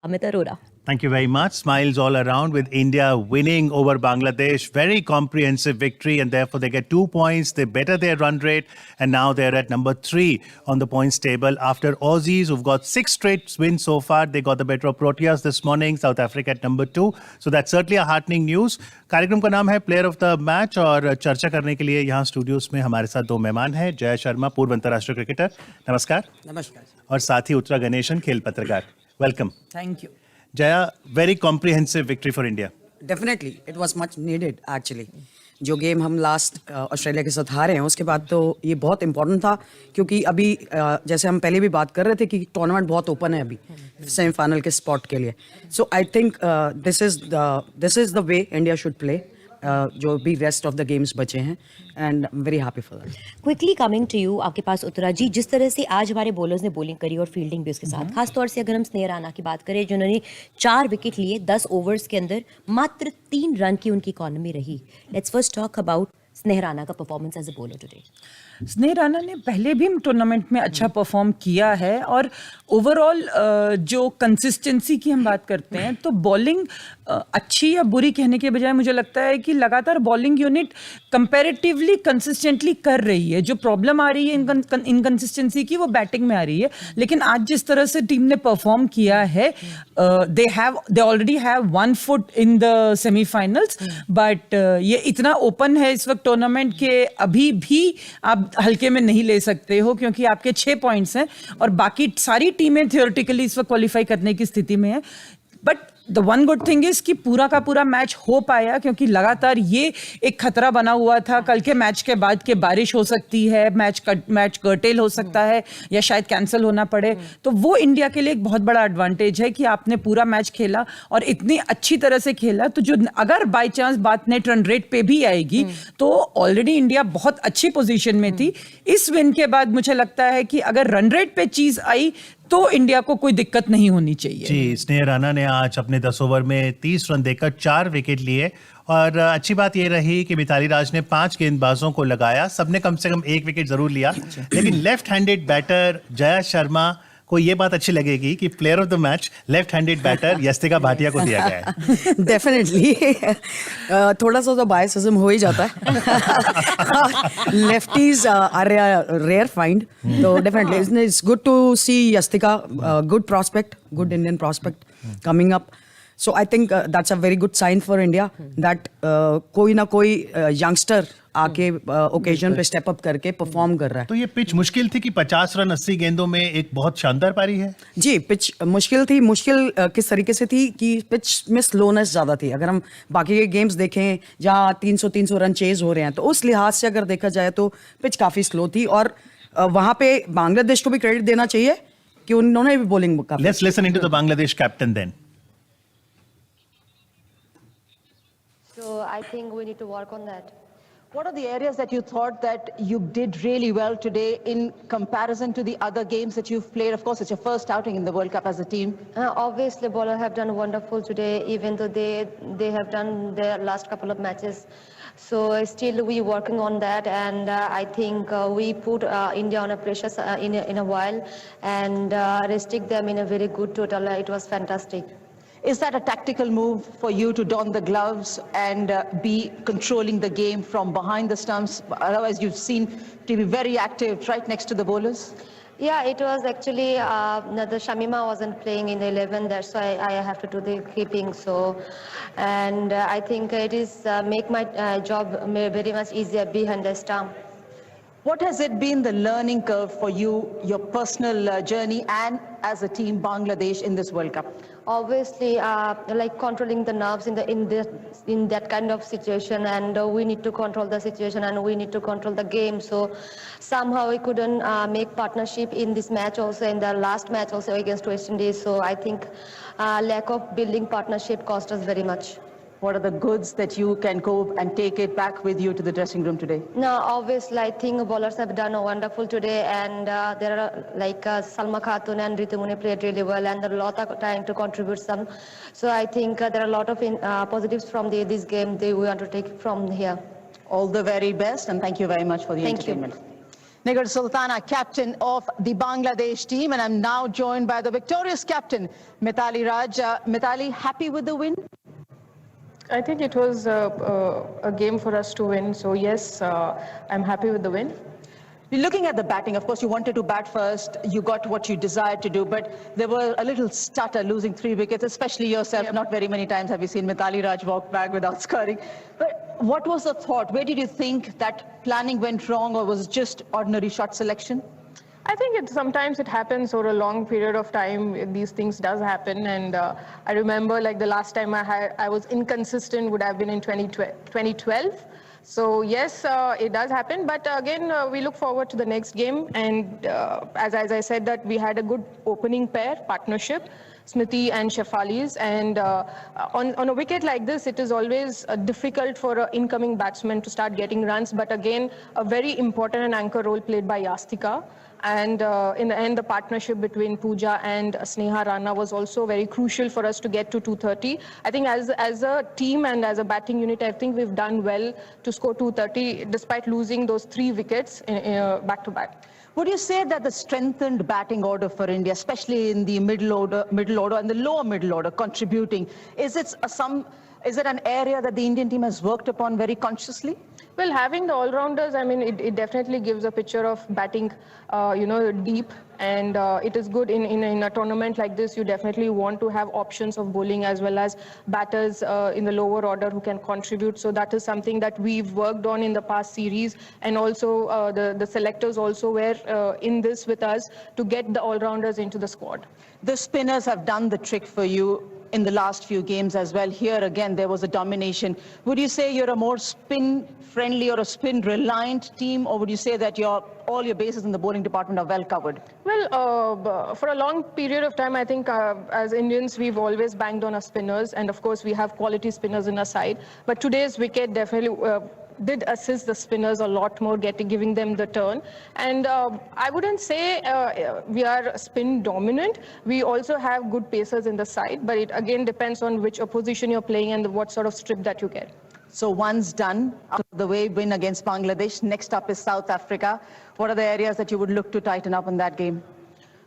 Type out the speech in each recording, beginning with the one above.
Amit Arora. Thank you very much. Smiles all around with India winning over Bangladesh. Very comprehensive victory, and therefore they get 2 points. They better their run rate, and now they're at number 3 on the points table after Aussies, who've got 6 straight wins so far. They got the better of Proteas this morning. South Africa at number 2. So that's certainly a heartening news. कार्यक्रम का नाम है player of the match, और चर्चा करने के लिए यहाँ स्टूडियोज में हमारे साथ 2 मेहमान हैं। जया शर्मा, पूर्व अंतर्राष्ट्रीय क्रिकेटर, नमस्कार। नमस्कार। और साथ ही उत्तरा गणेशन, खेल पत्रकार, welcome. Thank you. Jaya, very comprehensive victory for India. Definitely, it was much needed actually. जो गेम हम लास्ट ऑस्ट्रेलिया के साथ हारे हैं, उसके बाद तो ये बहुत इंपॉर्टेंट था, क्योंकि अभी जैसे हम पहले भी बात कर रहे थे कि टूर्नामेंट बहुत ओपन है अभी सेमीफाइनल के स्पॉट के लिए। So I think this is the way India should play, जो भी रेस्ट ऑफ द गेम्स बचे हैं, and I am very happy for that. Quickly coming to you, आपके पास उत्तरा जी, जिस तरह से आज हमारे बॉलर्स ने बॉलिंग करी और फील्डिंग भी उसके साथ, खासतौर से अगर हम स्नेह राणा की बात करें जिन्होंने 4 विकेट लिए 10 ओवर्स के अंदर, मात्र 3 रन की उनकी इकॉनमी रही। Let's first talk about Sneh Rana का performance as a bowler today. Sneh Rana ने पहले भी टूर्नामेंट में अच्छा परफॉर्म किया है, और ओवरऑल जो कंसिस्टेंसी की हम बात करते हैं तो बॉलिंग अच्छी या बुरी कहने के बजाय मुझे लगता है कि लगातार बॉलिंग यूनिट कंपैरेटिवली कंसिस्टेंटली कर रही है। जो प्रॉब्लम आ रही है इनकंसिस्टेंसी की, वो बैटिंग में आ रही है। लेकिन आज जिस तरह से टीम ने परफॉर्म किया है, they already have 1 foot in the semifinals, but ये इतना ओपन है इस वक्त टूर्नामेंट के, अभी भी आप हल्के में नहीं ले सकते हो, क्योंकि आपके 6 पॉइंट्स हैं और बाकी सारी टीमें थियोरेटिकली इस वक्त क्वालिफाई करने की स्थिति में है। But the one good thing is कि पूरा का पूरा मैच हो पाया, क्योंकि लगातार ये एक खतरा बना हुआ था कल के मैच के बाद कि बारिश हो सकती है, मैच कर्टेल हो सकता है या शायद कैंसिल होना पड़े। तो वो इंडिया के लिए एक बहुत बड़ा एडवांटेज है कि आपने पूरा मैच खेला और इतनी अच्छी तरह से खेला, तो जो अगर बाई चांस बात नेट रन रेट पे भी आएगी तो ऑलरेडी इंडिया बहुत अच्छी पोजीशन में थी। इस विन के बाद मुझे लगता है कि अगर रन रेट पे चीज आई तो इंडिया को कोई दिक्कत नहीं होनी चाहिए। जी, स्नेह राणा ने आज अपने 10 ओवर में 30 रन देकर 4 विकेट लिए, और अच्छी बात ये रही कि मिताली राज ने 5 गेंदबाजों को लगाया, सबने कम से कम 1 विकेट जरूर लिया। लेकिन left handed batter Jaya Sharma को ये बात अच्छी लगेगी कि player of the match left handed batter Yastika Bhatia को दिया गया है। डेफिनेटली थोड़ा सा तो बायसिज्म हो ही जाता है। लेफ्टीज आर रेयर फाइंड, तो definitely it's good to see Yastika, good prospect, good Indian prospect coming up. So I think that's a very good sign for India that कोई ना कोई यंगस्टर आके ओकेजन पे स्टेप अप करके perform कर रहा है। तो ये पिच मुश्किल थी कि 50 रन 80 गेंदों में एक बहुत शानदार पारी है। जी, पिच मुश्किल थी। मुश्किल किस तरीके से थी कि पिच में स्लोनेस ज़्यादा थी। अगर हम बाकी के गेम्स देखें जहाँ 300 रन चेज हो रहे हैं, तो उस लिहाज से अगर देखा जाए तो पिच काफ़ी स्लो थी, और वहाँ पे बांग्लादेश को भी क्रेडिट देना चाहिए कि उन्होंने भी बॉलिंग काफी। Let's listen into the Bangladesh captain then. So I think we need to work on that. What are the areas that you thought that you did really well today in comparison to the other games that you've played? Of course, it's your first outing in the World Cup as a team. Obviously, bowler have done wonderful today, even though they have done their last couple of matches. So still we working on that, and I think we put India on a pressure in a while, and restrict them in a very good total. It was fantastic. Is that a tactical move for you to don the gloves and be controlling the game from behind the stumps? Otherwise, you've seen to be very active right next to the bowlers. Yeah, it was actually the Shamima wasn't playing in the 11. That's why I have to do the keeping. So, and I think it is make my job very much easier behind the stump. What has it been the learning curve for you, your personal journey, and as a team Bangladesh in this World Cup? Obviously, like controlling the nerves in that kind of situation, and we need to control the situation and we need to control the game. So somehow we couldn't make partnership in this match also, in the last match also against West Indies. So I think lack of building partnership cost us very much. What are the goods that you can go and take it back with you to the dressing room today? No, obviously, I think bowlers have done wonderful today, and there are like Salma Khatun and Ritumuni played really well, and there are a lot of trying to contribute some. So I think there are a lot of positives from this game we want to take from here. All the very best, and thank you very much for the entertainment. Nigar Sultana, captain of the Bangladesh team, and I'm now joined by the victorious captain, Mithali Raj. Mithali, happy with the win? I think it was a game for us to win. So yes, I'm happy with the win. Looking at the batting, of course, you wanted to bat first. You got what you desired to do, but there were a little stutter losing 3 wickets, especially yourself. Yep. Not very many times have you seen Mithali Raj walk back without scoring. But what was the thought? Where did you think that planning went wrong, or was it just ordinary shot selection? I think sometimes it happens over a long period of time. These things does happen, and I remember like the last time I was inconsistent would have been in 2012. So yes, it does happen, but again, we look forward to the next game. And as I said, that we had a good opening pair partnership, Smriti and Shefalis. And on a wicket like this, it is always difficult for an incoming batsman to start getting runs. But again, a very important and anchor role played by Yastika. And in the end, the partnership between Pooja and Sneha Rana was also very crucial for us to get to 230. I think as a team and as a batting unit, I think we've done well to score 230 despite losing those 3 wickets back to back. Would you say that the strengthened batting order for India, especially in the middle order and the lower middle order contributing, is it an area that the Indian team has worked upon very consciously? Well, having the all-rounders, I mean, it definitely gives a picture of batting, deep, and it is good in a tournament like this. You definitely want to have options of bowling as well as batters in the lower order who can contribute. So that is something that we've worked on in the past series, and also the selectors also were in this with us to get the all-rounders into the squad. The spinners have done the trick for you in the last few games as well. Here again, there was a domination. Would you say you're a more spin-friendly or a spin-reliant team, or would you say that all your bases in the bowling department are well covered? Well, for a long period of time, I think as Indians, we've always banged on our spinners, and of course, we have quality spinners in our side. But today's wicket definitely did assist the spinners a lot more, giving them the turn. And I wouldn't say we are spin dominant. We also have good pacers in the side, but it again depends on which opposition you're playing and what sort of strip that you get. So one's done, out of the way, win against Bangladesh. Next up is South Africa. What are the areas that you would look to tighten up in that game?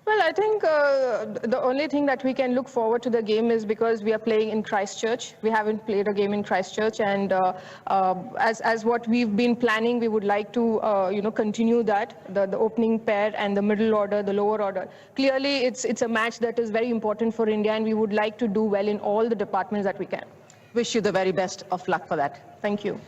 Well, I think the only thing that we can look forward to the game is because we are playing in Christchurch. We haven't played a game in Christchurch, and as what we've been planning, we would like to continue that, the opening pair and the middle order, the lower order. Clearly, it's a match that is very important for India, and we would like to do well in all the departments that we can. Wish you the very best of luck for that. Thank you.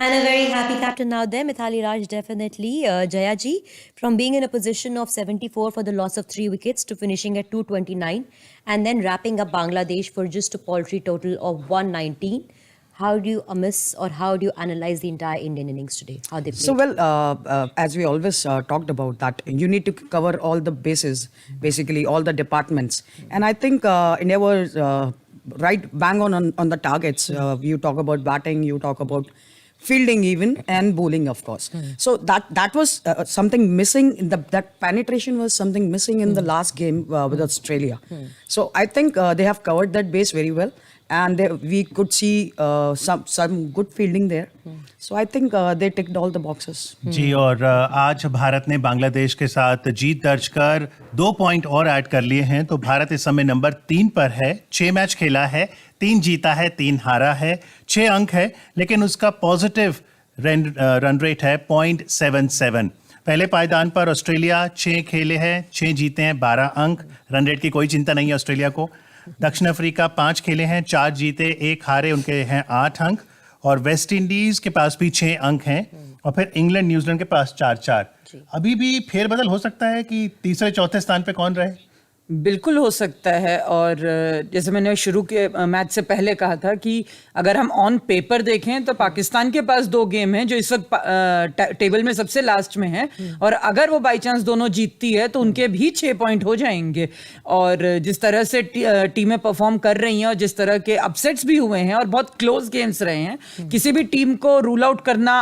And a very happy captain now there, Mithali Raj, definitely. Jaya ji, from being in a position of 74 for the loss of 3 wickets to finishing at 229 and then wrapping up Bangladesh for just a paltry total of 119. How do you how do you analyze the entire Indian innings today? How they played? So, well, as we always talked about that, you need to cover all the bases, basically all the departments. And I think India was right bang on the targets. You talk about batting, you talk about fielding even, and bowling, of course. So that was something missing. That penetration was something missing in the last game with Australia. So I think they have covered that base very well. And we could see some good fielding there. So I think they ticked all the boxes. जी, और आज भारत ने बांग्लादेश के साथ जीत दर्ज कर 2 point और add कर लिए हैं, तो भारत इस समय नंबर 3 पर है। 6 मैच खेला है, 3 जीता है, 3 हारा है, 6 अंक है, लेकिन उसका पॉजिटिव रन रेट है 0.77। पहले पायदान पर ऑस्ट्रेलिया 6 खेले हैं, 6 जीते हैं, 12 अंक। रन रेट की कोई चिंता नहीं है ऑस्ट्रेलिया को। दक्षिण अफ्रीका 5 खेले हैं, 4 जीते, 1 हारे, उनके हैं 8 अंक। और वेस्ट इंडीज के पास भी 6 अंक हैं, और फिर इंग्लैंड न्यूजीलैंड के पास 4-4। अभी भी फेरबदल हो सकता है कि तीसरे चौथे स्थान पे कौन रहे? बिल्कुल हो सकता है। और जैसे मैंने शुरू के मैच से पहले कहा था कि अगर हम ऑन पेपर देखें तो पाकिस्तान के पास 2 गेम हैं जो इस वक्त टेबल में सबसे लास्ट में है, और अगर वो बाई चांस दोनों जीतती है तो उनके भी 6 पॉइंट हो जाएंगे। और जिस तरह से टीमें परफॉर्म कर रही हैं और जिस तरह के अपसेट्स भी हुए हैं और बहुत क्लोज गेम्स रहे हैं, किसी भी टीम को रूल आउट करना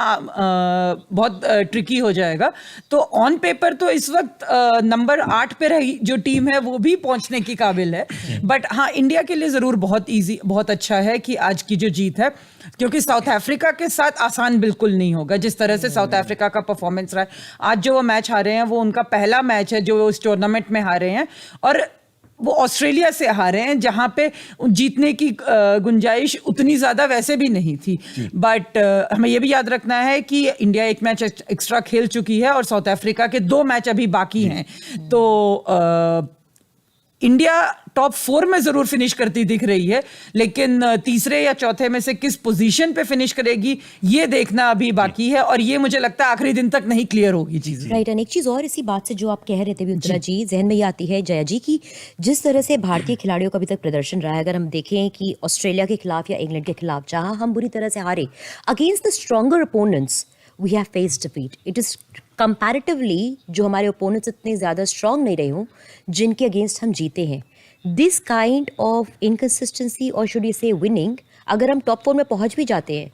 बहुत ट्रिकी हो जाएगा। तो ऑन पेपर तो इस वक्त नंबर 8 पे रही जो टीम है वो भी पहुंचने की काबिल है। बट हाँ, इंडिया के लिए ज़रूर बहुत ईजी, बहुत अच्छा है कि आज की जो जीत है, क्योंकि साउथ अफ्रीका के साथ आसान बिल्कुल नहीं होगा। जिस तरह से साउथ अफ्रीका का परफॉर्मेंस रहा है, आज जो वो मैच हारे हैं वो उनका पहला मैच है जो वो इस टूर्नामेंट में हारे हैं, और वो ऑस्ट्रेलिया से हारे हैं जहां पे जीतने की गुंजाइश उतनी ज़्यादा वैसे भी नहीं थी। बट हमें ये भी याद रखना है कि इंडिया एक मैच एक्स्ट्रा खेल चुकी है और साउथ अफ्रीका के 2 मैच अभी बाकी हैं। तो इंडिया टॉप 4 में जरूर फिनिश करती दिख रही है, लेकिन तीसरे या चौथे में से किस पोजीशन पे फिनिश करेगी ये देखना अभी बाकी है, और ये मुझे लगता है आखिरी दिन तक नहीं क्लियर होगी चीजें। राइट। एंड एक चीज और इसी बात से जो आप कह रहे थे उत्तरा जी, जहन में ये आती है जया जी की जिस तरह से भारतीय खिलाड़ियों का अभी तक प्रदर्शन रहा है, अगर हम देखें कि ऑस्ट्रेलिया के खिलाफ या इंग्लैंड के खिलाफ जहां हम बुरी तरह से हारे, against the stronger opponents we have faced defeat. It is comparatively जो हमारे ओपोनेंट्स इतने ज्यादा स्ट्रॉन्ग नहीं रहे हों जिनके अगेंस्ट हम जीते हैं। दिस काइंड ऑफ इनकंसिस्टेंसी और शुड यू से विनिंग, अगर हम टॉप 4 में पहुंच भी जाते हैं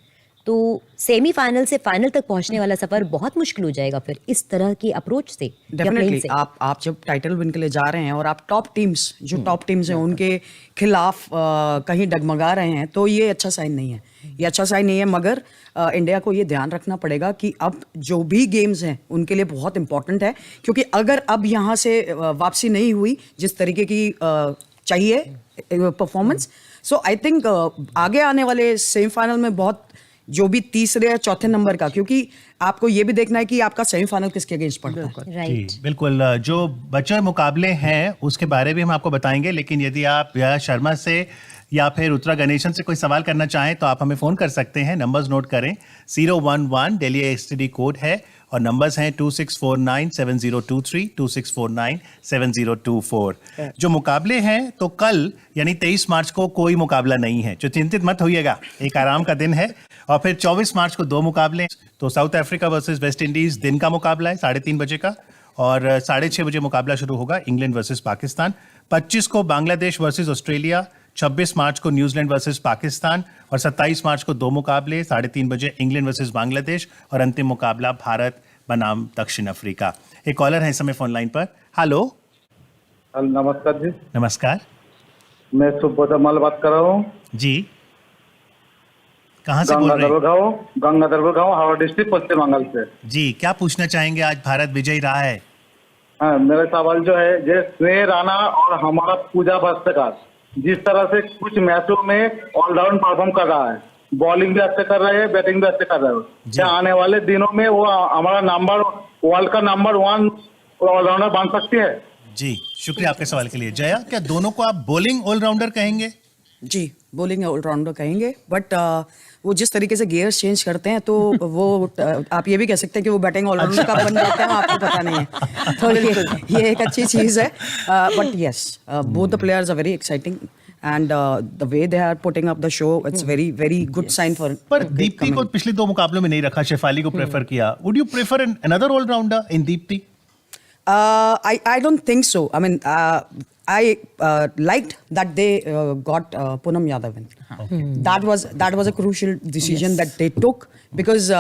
तो सेमीफाइनल से फाइनल तक पहुंचने वाला सफर बहुत मुश्किल हो जाएगा फिर इस तरह की अप्रोच से। डेफिनेटली आप जब टाइटल विन के लिए जा रहे हैं और आप टॉप टीम्स जो टॉप टीम्स हैं उनके खिलाफ कहीं डगमगा रहे हैं, तो ये अच्छा साइन नहीं है, ये अच्छा साइन नहीं है। मगर इंडिया को ये ध्यान रखना पड़ेगा कि अब जो भी गेम्स हैं उनके लिए बहुत इंपॉर्टेंट है, क्योंकि अगर अब यहाँ से वापसी नहीं हुई जिस तरीके की चाहिए परफॉर्मेंस, सो आई थिंक आगे आने वाले सेमीफाइनल में बहुत जो भी तीसरे या चौथे नंबर का, क्योंकि आपको ये भी देखना है कि आपका सेमीफाइनल किसके अगेंस्ट पड़ता है। राइट, जी बिल्कुल। जो बचे मुकाबले हैं उसके बारे में हम आपको बताएंगे, लेकिन यदि आप यश शर्मा से या फिर उत्तरा गणेशन से कोई सवाल करना चाहें तो आप हमें फ़ोन कर सकते हैं। नंबर्स नोट करें, 011 दिल्ली एसटीडी कोड है और नंबर्स हैं 26497023, 26497024। जो मुकाबले हैं तो कल यानी 23 मार्च को कोई मुकाबला नहीं है, जो चिंतित मत होइएगा, एक आराम का दिन है। और फिर 24 मार्च को 2 मुकाबले, तो south Africa versus West Indies दिन का मुकाबला है 3:30 बजे का, और 6:30 बजे मुकाबला शुरू होगा इंग्लैंड वर्सेस पाकिस्तान। 25 को बांग्लादेश वर्सेस ऑस्ट्रेलिया, 26 मार्च को न्यूजीलैंड वर्सेस पाकिस्तान, और 27 मार्च को 2 मुकाबले 3:30 बजे इंग्लैंड वर्सेस बांग्लादेश, और अंतिम मुकाबला भारत बनाम दक्षिण अफ्रीका। एक कॉलर है इस समय फोन लाइन पर। हेलो। नमस्कार जी। नमस्कार। मैं सुब्रत मल बात कर रहा हूँ जी, कहाँ से बोल रहे हैं? गंगाधर गाँव, हावड़ा डिस्ट्रिक्ट, पश्चिम बंगाल से। जी, क्या पूछना चाहेंगे? आज भारत विजयी रहा है। हाँ, मेरा सवाल जो है, जैसे स्नेह राणा और हमारा पूजा भस्त्रकार जिस तरह से कुछ मैचों में ऑलराउंड परफॉर्म कर रहा है, बॉलिंग भी अच्छे कर रहे हैं, बैटिंग भी अच्छे कर रहे हैं, क्या आने वाले दिनों में वो हमारा वर्ल्ड का नंबर 1 ऑलराउंडर बन सकती है? जी, शुक्रिया आपके सवाल के लिए। जया, क्या दोनों को आप बॉलिंग ऑलराउंडर कहेंगे? जी, बॉलिंग ऑलराउंडर कहेंगे, बट वो जिस तरीके से गियर्स चेंज करते हैं तो वो आप ये भी कह सकते हैं कि वो बैटिंग ऑलराउंडर का बन जाते हैं, आपको पता नहीं है। तो ये एक अच्छी चीज़ है, but yes, both the players are very exciting and the way they are putting up the show, it's very good sign for. पर दीप्ति को पिछले 2 मुकाबलों में नहीं रखा, शेफाली को प्रेफर किया। Would you prefer another all-rounder in Deepti? I don't think so. I mean, I liked that they got Poonam Yadav in. Okay. That was a crucial decision that they took, because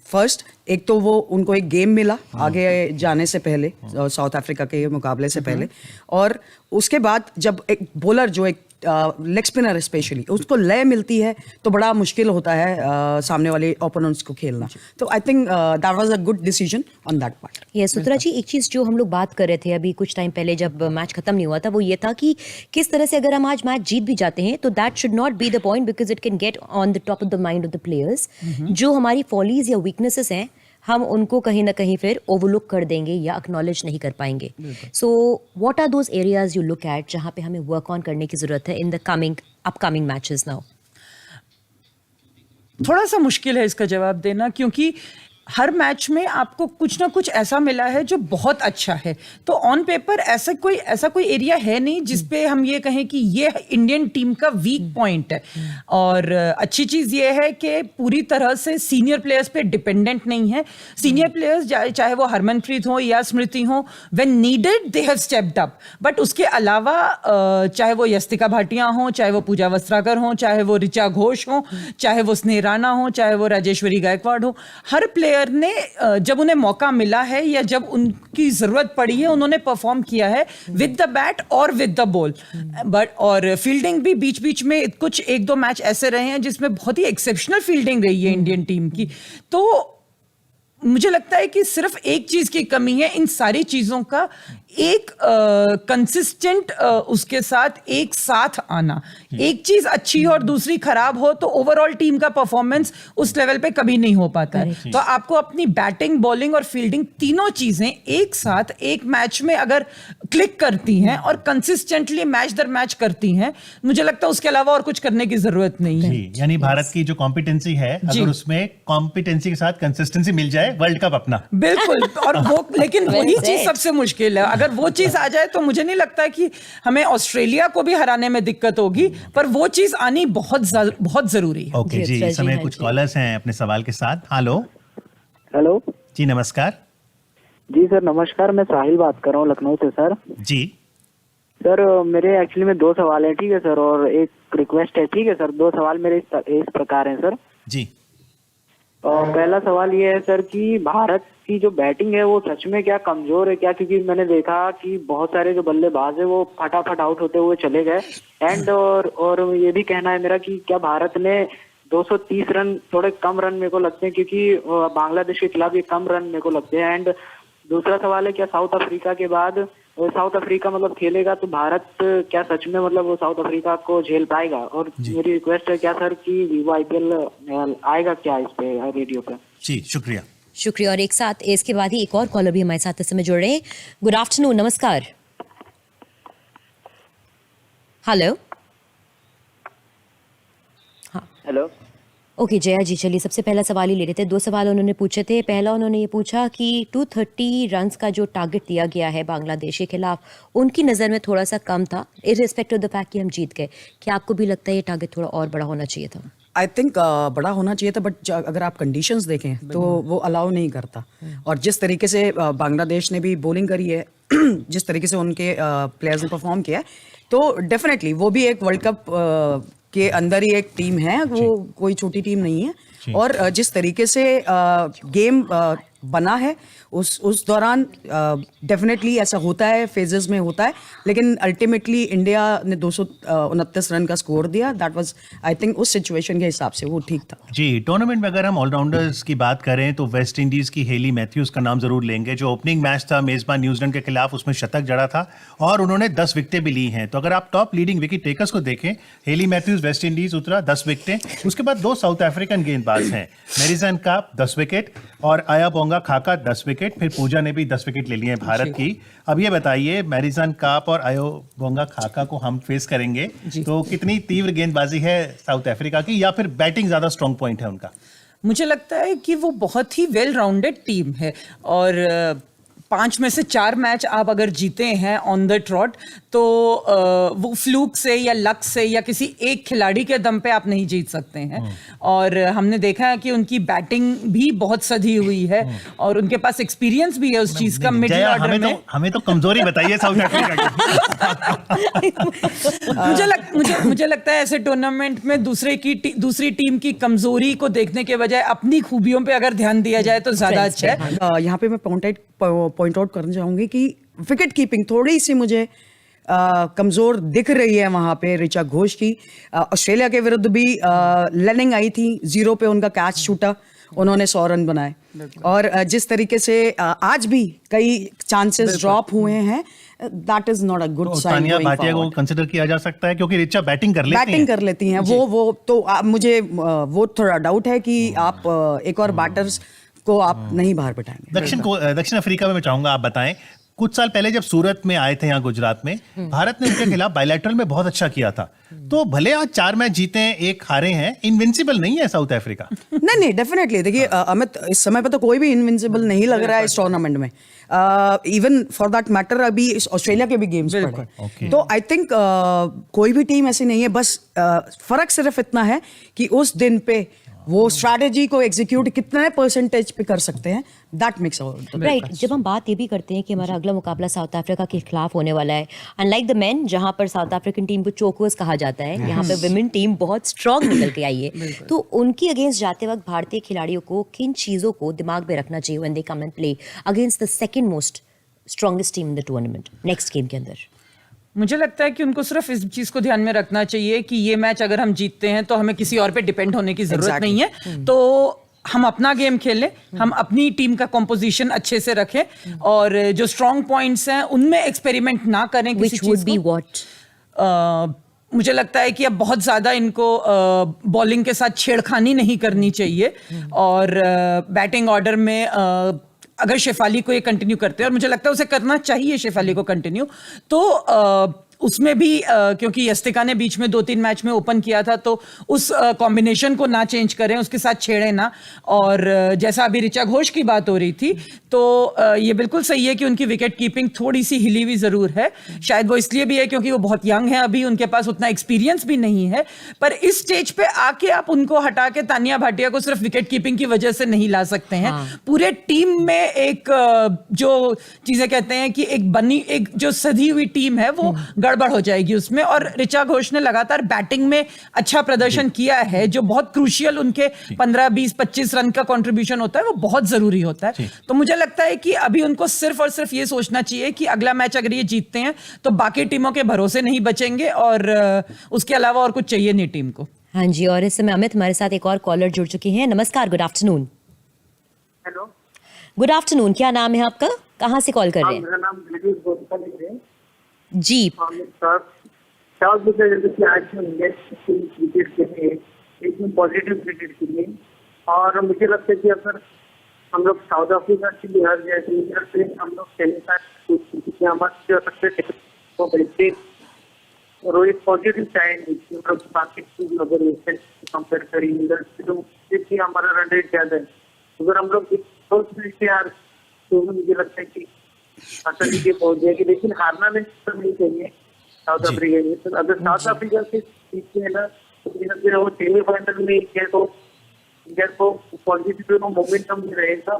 first एक तो वो उनको एक game मिला आगे जाने से पहले, साउथ अफ्रीका के मुकाबले से पहले, और उसके बाद जब एक बॉलर जो एक लेग स्पिनर स्पेशली उसको लय मिलती है तो बड़ा मुश्किल होता है सामने वाले ओपोनेंट्स को खेलना। तो I think that was a good decision on that part. Yes Uttara ji, एक चीज़ जो हम लोग बात कर रहे थे अभी कुछ टाइम पहले जब मैच खत्म नहीं हुआ था, वो ये था कि किस तरह से अगर हम आज मैच जीत भी जाते हैं तो that should not be the point, because it can get on the top of the mind of the players. जो हमारी फॉलीज या वीकनेसेस हैं हम उनको कहीं ना कहीं फिर ओवरलुक कर देंगे या एक्नॉलेज नहीं कर पाएंगे। So what are those areas you look at जहाँ पे हमें वर्क ऑन करने की जरूरत है in the upcoming matches now? थोड़ा सा मुश्किल है इसका जवाब देना, क्योंकि हर मैच में आपको कुछ ना कुछ ऐसा मिला है जो बहुत अच्छा है। तो ऑन पेपर ऐसा कोई एरिया है नहीं जिसपे हम ये कहें कि ये इंडियन टीम का वीक पॉइंट है। और अच्छी चीज़ ये है कि पूरी तरह से सीनियर प्लेयर्स पे डिपेंडेंट नहीं है। सीनियर प्लेयर्स चाहे वो हरमनप्रीत हो या स्मृति हो, when needed they have stepped up. But उसके अलावा चाहे वो यस्तिका भाटिया हो, चाहे वो पूजा वस्त्राकर हो, चाहे वो ऋचा घोष हो, चाहे वो स्नेह राणा हो, चाहे वो राजेश्वरी गायकवाड़ हो, हर प्लेयर प्लेयर ने जब उन्हें मौका मिला है या जब उनकी जरूरत पड़ी है उन्होंने परफॉर्म किया है विद द बैट और विद द बॉल। बट और फील्डिंग भी बीच बीच में कुछ एक दो मैच ऐसे रहे हैं जिसमें बहुत ही एक्सेप्शनल फील्डिंग रही है इंडियन टीम की। तो मुझे लगता है कि सिर्फ एक चीज की कमी है, इन सारी चीजों का एक कंसिस्टेंट उसके साथ एक साथ आना। एक चीज अच्छी हो और दूसरी खराब हो तो ओवरऑल टीम का परफॉर्मेंस उस लेवल पे कभी नहीं हो पाता है। तो आपको अपनी बैटिंग, बॉलिंग और फील्डिंग तीनों चीजें एक साथ एक मैच में अगर क्लिक करती हैं और कंसिस्टेंटली मैच दर मैच करती हैं, मुझे लगता है उसके अलावा और कुछ करने की जरूरत नहीं है। यानी भारत की जो कॉम्पिटेंसी है, अगर उसमें कॉम्पिटेंसी के साथ कंसिस्टेंसी मिल जाए, वर्ल्ड कप अपना। बिल्कुल। और वो लेकिन वही चीज सबसे मुश्किल है। अगर वो चीज आ जाए तो मुझे नहीं लगता कि हमें ऑस्ट्रेलिया को भी हराने में दिक्कत होगी, पर वो चीज आनी बहुत जरूरी है। ओके जी, इस समय कुछ कॉलर्स हैं अपने सवाल के साथ। हेलो हेलो जी, नमस्कार जी सर, नमस्कार। मैं साहिल बात कर रहा हूँ लखनऊ से सर। जी सर मेरे एक्चुअली में 2 सवाल है, ठीक है सर, और एक रिक्वेस्ट है, ठीक है सर। 2 सवाल मेरे इस प्रकार हैं सर। जी। और पहला सवाल ये है सर कि भारत की जो बैटिंग है वो सच में क्या कमजोर है क्या? क्योंकि मैंने देखा कि बहुत सारे जो बल्लेबाज है वो फटाफट आउट होते हुए चले गए। एंड और ये भी कहना है मेरा कि क्या भारत ने 230 रन, थोड़े कम रन मेरे को लगते हैं, क्योंकि बांग्लादेश के खिलाफ ये कम रन मेरे को लगते हैं। एंड दूसरा सवाल है, क्या साउथ अफ्रीका के बाद साउथ अफ्रीका मतलब खेलेगा तो भारत क्या सच में मतलब वो साउथ अफ्रीका को झेल पाएगा? और मेरी रिक्वेस्ट है क्या सर कि वीवो IPL आएगा क्या इस पे रेडियो पे? जी, शुक्रिया। शुक्रिया। और एक साथ इसके बाद ही एक और कॉलर भी हमारे साथ इस समय जुड़ रहे हैं। गुड आफ्टरनून, नमस्कार। हेलो। हाँ, हेलो। ओके जया जी, चलिए सबसे पहला सवाल ही ले रहे थे। 2 सवाल उन्होंने पूछे थे। पहला उन्होंने ये पूछा कि 230 रन्स का जो टारगेट दिया गया है बांग्लादेश के खिलाफ, उनकी नज़र में थोड़ा सा कम था, इररिस्पेक्टिव ऑफ द फैक्ट कि हम जीत गए। क्या आपको भी लगता है ये टारगेट थोड़ा और बड़ा होना चाहिए था? आई थिंक बड़ा होना चाहिए था, बट अगर आप कंडीशंस देखें तो वो अलाउ नहीं करता। और जिस तरीके से बांग्लादेश ने भी बॉलिंग करी है, जिस तरीके से उनके प्लेयर्स ने परफॉर्म किया है, तो डेफिनेटली वो भी एक वर्ल्ड कप के अंदर ही एक टीम है, वो कोई छोटी टीम नहीं है। और जिस तरीके से गेम बना है उस दौरान डेफिनेटली ऐसा होता है, फेजेस में होता है, लेकिन अल्टीमेटली इंडिया ने 229 रन का स्कोर दिया। दैट वाज आई थिंक उस सिचुएशन के हिसाब से वो ठीक था। जी, टूर्नामेंट में अगर हम ऑलराउंडर्स की बात करें तो वेस्ट इंडीज की हेली मैथ्यूज का नाम जरूर लेंगे। जो ओपनिंग मैच था मेजबान न्यूजीलैंड के खिलाफ, उसमें शतक जड़ा था और उन्होंने 10 विकेटें भी ली हैं। तो अगर आप टॉप लीडिंग विकेट टेकर्स को देखें, हेली मैथ्यूज वेस्ट इंडीज उतरा 10 विकेटें। उसके बाद 2 साउथ अफ्रीकन गेंदबाज हैं, मैरिसन काप 10 विकेट और आया बोंगा खाका 10 विकेट। फिर पूजा ने भी 10 विकेट ले लिए हैं भारत की। अब ये बताइए, मैरिसन काप और आयो बोंगा खाका को हम फेस करेंगे तो कितनी तीव्र गेंदबाजी है साउथ अफ्रीका की, या फिर बैटिंग ज्यादा स्ट्रॉन्ग पॉइंट है उनका? मुझे लगता है कि वो बहुत ही वेल राउंडेड टीम है और 5 में से 4 मैच आप अगर जीते हैं ऑन द ट्रॉट तो वो फ्लूक से या लक से या किसी एक खिलाड़ी के दम पे आप नहीं जीत सकते हैं। और हमने देखा है कि उनकी बैटिंग भी बहुत सधी हुई है और उनके पास एक्सपीरियंस भी है उस चीज का मिडिल ऑर्डर में। हमें तो कमजोरी बताइए साउथ अफ्रीका की। मुझे लगता है ऐसे टूर्नामेंट में दूसरी टीम की कमजोरी को देखने के बजाय अपनी खूबियों पे अगर ध्यान दिया जाए तो ज्यादा अच्छा है। यहाँ पे मैं पॉइंट आउट करना चाहूंगी कि विकेट कीपिंग थोड़ी सी मुझे कमजोर दिख रही है वहां पे ऋचा घोष की। ऑस्ट्रेलिया के विरुद्ध भी लेनिंग आई थी, 0 पे उनका कैच छूटा, उन्होंने 100 रन बनाए। और जिस तरीके से आज भी कई चांसेस ड्रॉप हुए हैं, that is not a good sign. Tania Bhatia को कंसिडर किया जा सकता है क्योंकि ऋचा बैटिंग कर लेती हैं। वो तो मुझे वो थोड़ा डाउट है कि आप एक और बैटर्स को आप नहीं बाहर बिठाएंगे। दक्षिण अफ्रीका में मैं चाहूंगा आप बताएं, कुछ साल पहले जब सूरत में आए थे यहाँ गुजरात में, भारत ने उनके खिलाफ बायलैटरल में बहुत अच्छा किया था। तो भले आज 4 मैच जीते हैं, 1 हारे हैं, इनविंसिबल नहीं है साउथ अफ्रीका। नहीं डेफिनेटली। देखिए अमित, इस समय पे तो कोई भी इनविंसिबल नहीं लग रहा है इस टूर्नामेंट में। इवन फॉर दैट मैटर अभी ऑस्ट्रेलिया के भी गेम्स पड़े, तो आई थिंक कोई भी टीम ऐसी नहीं है। बस फर्क सिर्फ इतना है कि उस दिन पे वो स्ट्रैटेजी को एग्जीक्यूट कितने परसेंटेज पे कर सकते हैं, दैट मेक्स राइट जब हम बात ये भी करते हैं कि हमारा अगला मुकाबला साउथ अफ्रीका के खिलाफ होने वाला है, अनलाइक द मेन जहां पर साउथ अफ्रीकन टीम को चोकर्स कहा जाता है, यहाँ पे विमेन टीम बहुत स्ट्रांग निकल के आई है, तो उनकी अगेंस्ट जाते वक्त भारतीय खिलाड़ियों को किन चीज़ों को दिमाग में रखना चाहिए when they come and play against the second most strongest team in the tournament next game के अंदर? मुझे लगता है कि उनको सिर्फ इस चीज को ध्यान में रखना चाहिए कि ये मैच अगर हम जीतते हैं तो हमें किसी और पे डिपेंड होने की जरूरत नहीं है, तो हम अपना गेम खेलें, हम अपनी टीम का कॉम्पोजिशन अच्छे से रखें और जो स्ट्रॉन्ग पॉइंट्स हैं उनमें एक्सपेरिमेंट ना करें किसी चीज को। मुझे लगता है कि अब बहुत ज़्यादा इनको बॉलिंग के साथ छेड़खानी नहीं करनी चाहिए और बैटिंग ऑर्डर में अगर शेफाली को ये कंटिन्यू करते हैं और मुझे लगता है उसे करना चाहिए शेफाली को कंटिन्यू, तो उसमें भी क्योंकि यस्तिका ने बीच में 2-3 मैच में ओपन किया था, तो उस कॉम्बिनेशन को ना चेंज करें, उसके साथ छेड़े ना। और जैसा अभी ऋचा घोष की बात हो रही थी, तो ये बिल्कुल सही है कि उनकी विकेट कीपिंग थोड़ी सी हिली हुई ज़रूर है। शायद वो इसलिए भी है क्योंकि वो बहुत यंग है अभी, उनके पास उतना एक्सपीरियंस भी नहीं है, पर इस स्टेज पे आके आप उनको हटा के तानिया भाटिया को सिर्फ विकेट कीपिंग की वजह से नहीं ला सकते हैं। पूरे टीम में एक जो चीज़ें कहते हैं कि एक जो सधी हुई टीम है वो गड़बड़ हो जाएगी उसमें। और ऋचा घोष ने लगातार बैटिंग में अच्छा प्रदर्शन किया है, जो बहुत क्रूशियल उनके 15, 20, 25 रन का कंट्रीब्यूशन होता है, वो बहुत जरूरी होता है। तो मुझे लगता है कि अभी उनको सिर्फ और सिर्फ ये सोचना चाहिए कि अगला मैच अगर ये जीतते हैं तो बाकी टीमों के भरोसे नहीं बचेंगे और उसके अलावा और कुछ चाहिए नहीं टीम को। हाँ जी, और इस समय अमित हमारे साथ एक और कॉलर जुड़ चुके हैं। नमस्कार, good afternoon. Hello, good afternoon, क्या नाम है आपका, कहाँ से कॉल कर रहे हैं? मेरा नाम ब्रिजेश गोस्वामी है जी सर। साउथ अफ्रीका की आज जो इंडिया क्रिकेट के लिए एकदम पॉजिटिव क्रिकेट के लिए, और मुझे लगता है कि अगर हम लोग साउथ अफ्रीका से भी हार जाए तो हम लोग सेमीफाइनल और एक पॉजिटिव साइन बाकी अगर कंपेयर करें इधर तो हमारा रन रेट ज्यादा है। अगर हम लोग यार तो मुझे लगता है कि आसानी से पहुंच जाएगी, लेकिन हारना नहीं चाहिए साउथ अफ्रीका में। तो अगर साउथ अफ्रीका से जीतते हैं ना तो फिर वो सेमीफाइनल में इंडिया को पॉजिटिव मोमेंटम भी रहेगा।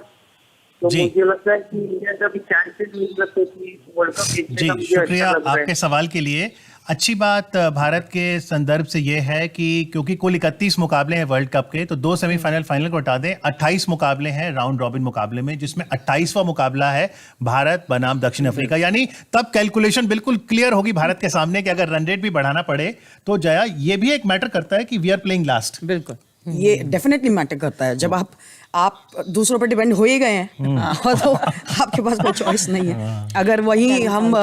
तो मुझे लगता है कि इंडिया का भी चांसेस मुझे लगता है कि वर्ल्ड कप जीतने का मुझे शुक्रिया अच्छा लग रहा है। आपके सवाल के लिए। अच्छी बात भारत के संदर्भ से ये है कि क्योंकि कुल 31 मुकाबले हैं वर्ल्ड कप के, तो 2 सेमीफाइनल फाइनल को हटा दें, 28 मुकाबले हैं राउंड रॉबिन मुकाबले में, जिसमें 28वां मुकाबला है भारत बनाम दक्षिण अफ्रीका। यानी तब कैलकुलेशन बिल्कुल क्लियर होगी भारत के सामने कि अगर रन रेट भी बढ़ाना पड़े तो जया, ये भी एक मैटर करता है कि वी आर प्लेइंग लास्ट। बिल्कुल, ये डेफिनेटली मैटर करता है। जब आप दूसरों पर डिपेंड हो ही गए हैं तो आपके पास कोई चॉइस नहीं है। अगर वही हम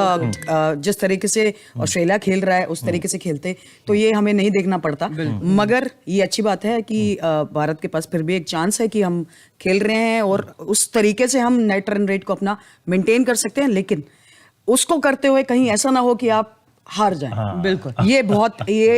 जिस तरीके से ऑस्ट्रेलिया खेल रहा है उस तरीके से खेलते तो ये हमें नहीं देखना पड़ता। मगर ये अच्छी बात है कि भारत के पास फिर भी एक चांस है कि हम खेल रहे हैं और उस तरीके से हम नेट रन रेट को अपना मेंटेन कर सकते हैं, लेकिन उसको करते हुए कहीं ऐसा ना हो कि आप हार जाएं। बिल्कुल, ये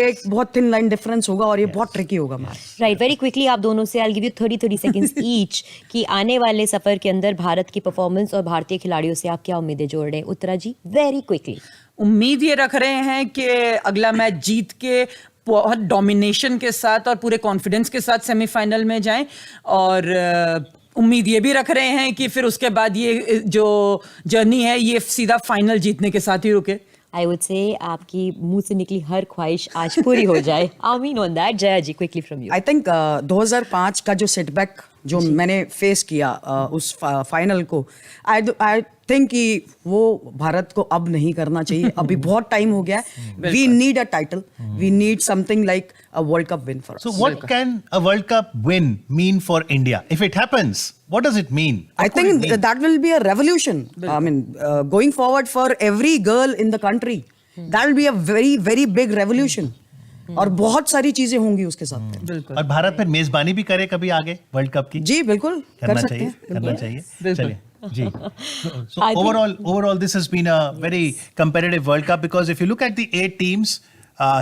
एक बहुत थिन लाइन डिफरेंस होगा और ये बहुत ट्रिकी होगा। राइट, वेरी क्विकली आप दोनों से I give you 30 seconds each कि आने वाले सफर के अंदर भारत की परफॉर्मेंस और भारतीय खिलाड़ियों से आप क्या उम्मीदें जोड़ रहे हैं? उत्तरा जी, वेरी क्विकली। उम्मीद ये रख रहे हैं कि अगला मैच जीत के बहुत डोमिनेशन के साथ और पूरे कॉन्फिडेंस के साथ सेमीफाइनल में जाएं, और उम्मीद ये भी रख रहे हैं कि फिर उसके बाद ये जो जर्नी है ये सीधा फाइनल जीतने के साथ ही रुके। आई वुड से आपकी मुंह से निकली हर ख्वाहिश आज पूरी हो जाए। आमीन on that. Jaya ji, quickly from you. I think 2005 का जो सेटबैक जो मैंने फेस किया उस फाइनल को, आई थिंक कि वो भारत को अब नहीं करना चाहिए। अभी बहुत टाइम हो गया है। We need a title, we need something like a world cup win for us. So what can a World Cup win mean for India? If it happens, what does it mean? I think that will be a revolution. I mean, going forward for every girl in the country, that will be a very, very big revolution. और बहुत सारी चीजें होंगी उसके साथ। बिल्कुल, और भारत फिर मेजबानी भी करे कभी आगे वर्ल्ड कप की? जी बिल्कुल कर सकते हैं। करना चाहिए। चलिए जी। So I think- overall this has been a very competitive World Cup, because if you look at the 8 teams,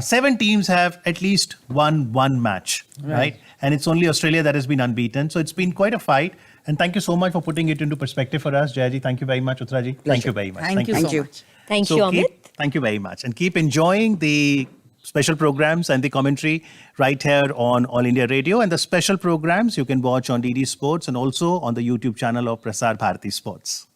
7 teams have at least won one match, right? And it's only Australia that has been unbeaten. So it's been quite a fight. And thank you so much for putting it into perspective for us, Jaya ji. Thank you very much, Uttara ji. Thank you very much. Thank you so much. Thank you, Amit. Thank you very much. And keep enjoying the special programs and the commentary right here on All India Radio. And the special programs you can watch on DD Sports and also on the YouTube channel of Prasar Bharati Sports.